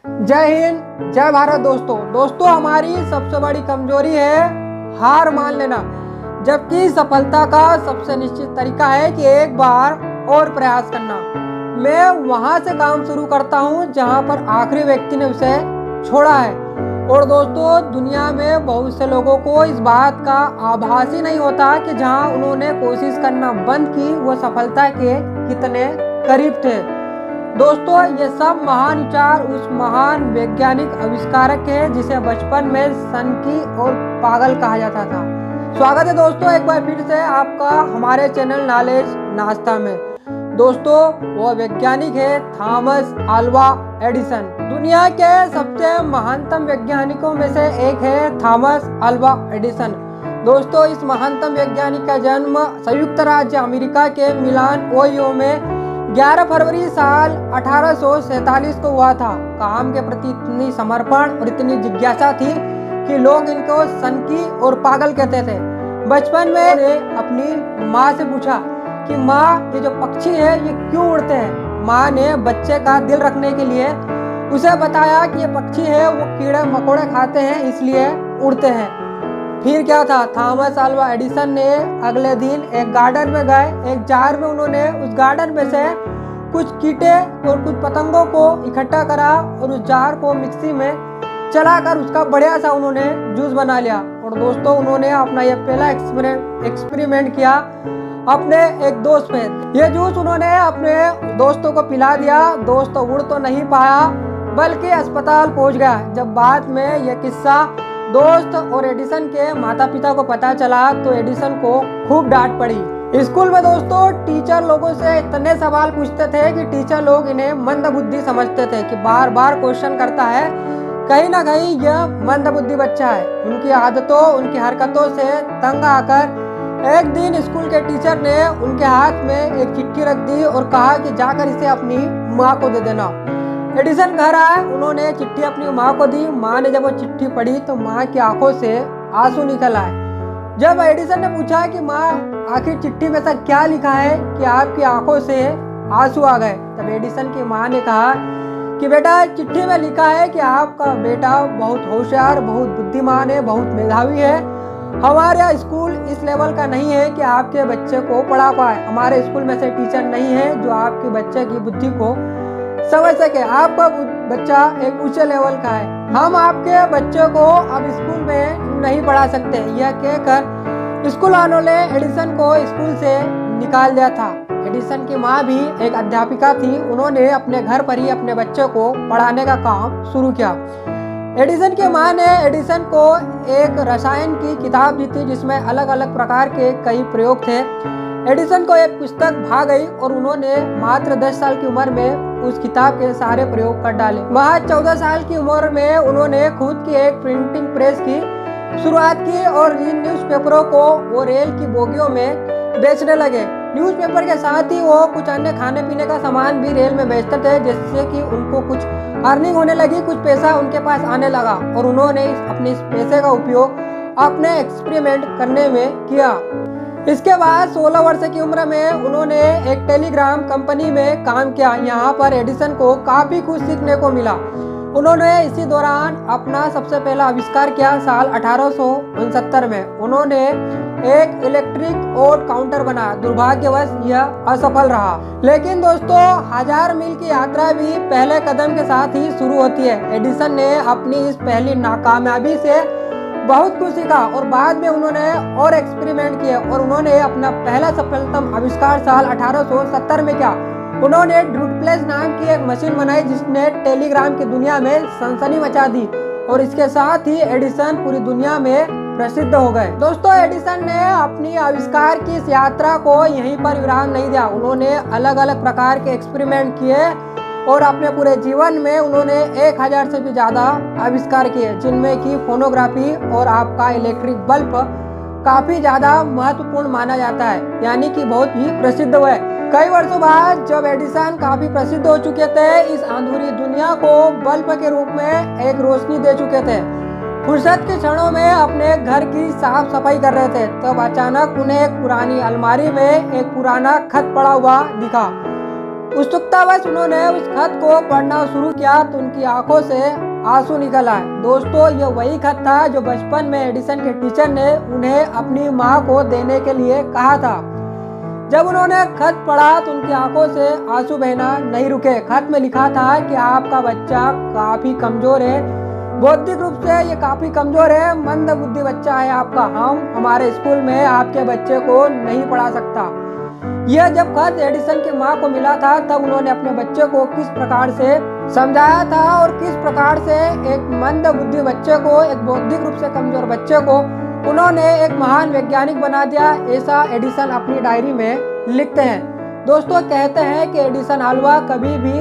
जय हिंद, जय भारत। दोस्तों हमारी सबसे बड़ी कमजोरी है हार मान लेना, जबकि सफलता का सबसे निश्चित तरीका है कि एक बार और प्रयास करना। मैं वहां से काम शुरू करता हूं जहां पर आखिरी व्यक्ति ने उसे छोड़ा है। और दोस्तों, दुनिया में बहुत से लोगों को इस बात का आभास ही नहीं होता कि जहां उन्होंने कोशिश करना बंद की वो सफलता के कितने करीब थे। दोस्तों, ये सब महान विचार उस महान वैज्ञानिक आविष्कारक के जिसे बचपन में सनकी और पागल कहा जाता था। स्वागत है दोस्तों एक बार फिर से आपका हमारे चैनल नॉलेज नाश्ता में। दोस्तों, वो वैज्ञानिक है थॉमस अल्वा एडिसन। दुनिया के सबसे महानतम वैज्ञानिकों में से एक है थॉमस अल्वा एडिसन। दोस्तों, इस महानतम वैज्ञानिक का जन्म संयुक्त राज्य अमेरिका के मिलान ओहियो में 11 फरवरी साल 1847 को हुआ था। काम के प्रति इतनी समर्पण और इतनी जिज्ञासा थी कि लोग इनको सनकी और पागल कहते थे। बचपन में ने अपनी माँ से पूछा कि माँ, ये जो पक्षी है ये क्यों उड़ते हैं। माँ ने बच्चे का दिल रखने के लिए उसे बताया कि ये पक्षी है वो कीड़े मकोड़े खाते हैं इसलिए उड़ते हैं। फिर क्या था, थॉमस अल्वा एडिसन ने अगले दिन एक गार्डन में गए। एक जार में उन्होंने उस गार्डन में से कुछ कीटे और कुछ पतंगों को इकट्ठा करा और उस जार को मिक्सी में चलाकर उसका बढ़िया सा उन्होंने जूस बना लिया। और दोस्तों, उन्होंने अपना यह पहला एक्सपेरिमेंट किया अपने एक दोस्त पे। ये जूस उन्होंने अपने दोस्तों को पिला दिया। दोस्त उड़ तो नहीं पाया बल्कि अस्पताल पहुंच गया। जब बाद में यह किस्सा दोस्त और एडिसन के माता पिता को पता चला तो एडिसन को खूब डांट पड़ी। स्कूल में दोस्तों टीचर लोगों से इतने सवाल पूछते थे कि टीचर लोग इन्हें मंदबुद्धि समझते थे कि बार बार क्वेश्चन करता है, कहीं ना कहीं यह मंदबुद्धि बच्चा है। उनकी आदतों उनकी हरकतों से तंग आकर एक दिन स्कूल के टीचर ने उनके हाथ में एक चिट्ठी रख दी और कहा कि जाकर इसे अपनी माँ को दे देना। एडिसन घर आए, उन्होंने चिट्ठी अपनी माँ को दी। माँ ने जब वो चिट्ठी पढ़ी तो माँ की आंखों से आंसू निकल आए। जब एडिसन ने पूछा कि माँ, आखिर चिट्ठी में ऐसा क्या लिखा है कि आपकी आंखों से आंसू आ गए, तब एडिसन की माँ ने कहा कि बेटा, चिट्ठी में लिखा है कि आपका बेटा बहुत होशियार, बहुत बुद्धिमान है, बहुत मेधावी है। हमारा स्कूल इस लेवल का नहीं है कि आपके बच्चे को पढ़ा पाए। हमारे स्कूल में से टीचर नहीं है जो आपके बच्चे की बुद्धि को समझ सके। आपका बच्चा एक ऊंचे लेवल का है, हम आपके बच्चे को अब स्कूल में नहीं पढ़ा सकते। यह कहकर स्कूल वालों ने एडिसन को स्कूल से निकाल दिया था। एडिसन की माँ भी एक अध्यापिका थी। उन्होंने अपने घर पर ही अपने बच्चे को पढ़ाने का काम शुरू किया। एडिसन की माँ ने एडिसन को एक रसायन की किताब दी थी जिसमें अलग अलग प्रकार के कई प्रयोग थे। एडिसन को एक पुस्तक भा गई और उन्होंने मात्र 10 साल की उम्र में उस किताब के सारे प्रयोग कर डाले। वह 14 साल की उम्र में उन्होंने खुद की एक प्रिंटिंग प्रेस की शुरुआत की और इन न्यूज़पेपरों को वो रेल की बोगियों में बेचने लगे। न्यूज़पेपर के साथ ही वो कुछ अन्य खाने पीने का सामान भी रेल में बेचते थे, जिससे कि उनको कुछ अर्निंग होने लगी, कुछ पैसा उनके पास आने लगा और उन्होंने अपने इस पैसे का उपयोग अपने एक्सपेरिमेंट करने में किया। इसके बाद 16 वर्ष की उम्र में उन्होंने एक टेलीग्राम कंपनी में काम किया। यहाँ पर एडिसन को काफ़ी कुछ सीखने को मिला। उन्होंने इसी दौरान अपना सबसे पहला आविष्कार किया। साल 1869 में उन्होंने एक इलेक्ट्रिक ओट काउंटर बनाया। दुर्भाग्यवश यह असफल रहा। लेकिन दोस्तों, 1000 मील की यात्रा भी पहले कदम के साथ ही शुरू होती है। एडिसन ने अपनी इस पहली नाकामयाबी से बहुत कुछ सीखा और बाद में उन्होंने और एक्सपेरिमेंट किए और उन्होंने अपना पहला सफलतम आविष्कार साल 1870 में किया। उन्होंने ड्रूडप्लेस नाम की एक मशीन बनाई जिसने टेलीग्राम की दुनिया में सनसनी मचा दी और इसके साथ ही एडिसन पूरी दुनिया में प्रसिद्ध हो गए। दोस्तों, एडिसन ने अपनी आविष्कार की इस यात्रा को यहीं पर विराम नहीं दिया। उन्होंने अलग अलग प्रकार के एक्सपेरिमेंट किए और अपने पूरे जीवन में उन्होंने 1000 से भी ज़्यादा आविष्कार किए, जिनमें कि फोनोग्राफी और आपका इलेक्ट्रिक बल्ब काफ़ी ज़्यादा महत्वपूर्ण माना जाता है, यानी कि बहुत ही प्रसिद्ध हुए। कई वर्षों बाद जब एडिसन काफ़ी प्रसिद्ध हो चुके थे, इस अधूरी दुनिया को बल्ब के रूप में एक रोशनी दे चुके थे। फुर्सत के क्षणों में अपने घर की साफ सफाई कर रहे थे, तब अचानक उन्हें एक पुरानी अलमारी में एक पुराना खत पड़ा हुआ दिखा। उत्सुकतावश उन्होंने उस खत को पढ़ना शुरू किया तो उनकी आंखों से आंसू निकल आए। दोस्तों, ये वही खत था जो बचपन में एडिसन के टीचर ने उन्हें अपनी मां को देने के लिए कहा था। जब उन्होंने खत पढ़ा तो उनकी आंखों से आंसू बहना नहीं रुके। खत में लिखा था कि आपका बच्चा काफी कमजोर है, बौद्धिक रूप से ये काफी कमजोर है, मंद बुद्धि बच्चा है आपका। हम हमारे स्कूल में आपके बच्चे को नहीं पढ़ा सकता। यह जब खत एडिसन की मां को मिला था तब उन्होंने अपने बच्चे को किस प्रकार से समझाया था और किस प्रकार से एक मंद बुद्धि बच्चे को, एक बौद्धिक रूप से कमजोर बच्चे को उन्होंने एक महान वैज्ञानिक बना दिया, ऐसा एडिसन अपनी डायरी में लिखते हैं। दोस्तों, कहते हैं कि एडिसन अल्वा कभी भी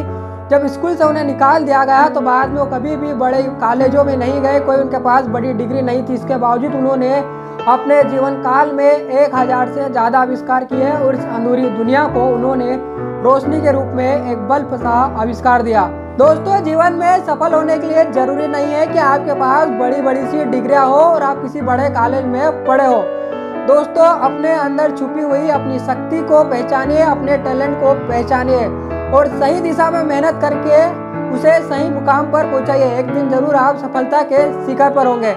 जब स्कूल से उन्हें निकाल दिया गया तो बाद में वो कभी भी बड़े कॉलेजों में नहीं गए, कोई उनके पास बड़ी डिग्री नहीं थी। इसके बावजूद उन्होंने अपने जीवन काल में 1000 से ज़्यादा आविष्कार किए और इस अधूरी दुनिया को उन्होंने रोशनी के रूप में एक बल्ब सा आविष्कार दिया। दोस्तों, जीवन में सफल होने के लिए जरूरी नहीं है कि आपके पास बड़ी बड़ी सी डिग्रियां हो और आप किसी बड़े कॉलेज में पढ़े हो। दोस्तों, अपने अंदर छुपी हुई अपनी शक्ति को पहचानिए, अपने टैलेंट को पहचानिए और सही दिशा में मेहनत करके उसे सही मुकाम पर पहुंचाइए। एक दिन जरूर आप सफलता के शिखर पर होंगे।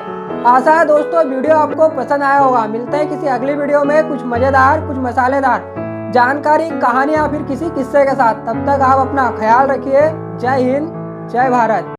आशा है दोस्तों वीडियो आपको पसंद आया होगा। मिलते हैं किसी अगली वीडियो में कुछ मजेदार, कुछ मसालेदार जानकारी, कहानी या फिर किसी किस्से के साथ। तब तक आप अपना ख्याल रखिए। जय हिंद, जय भारत।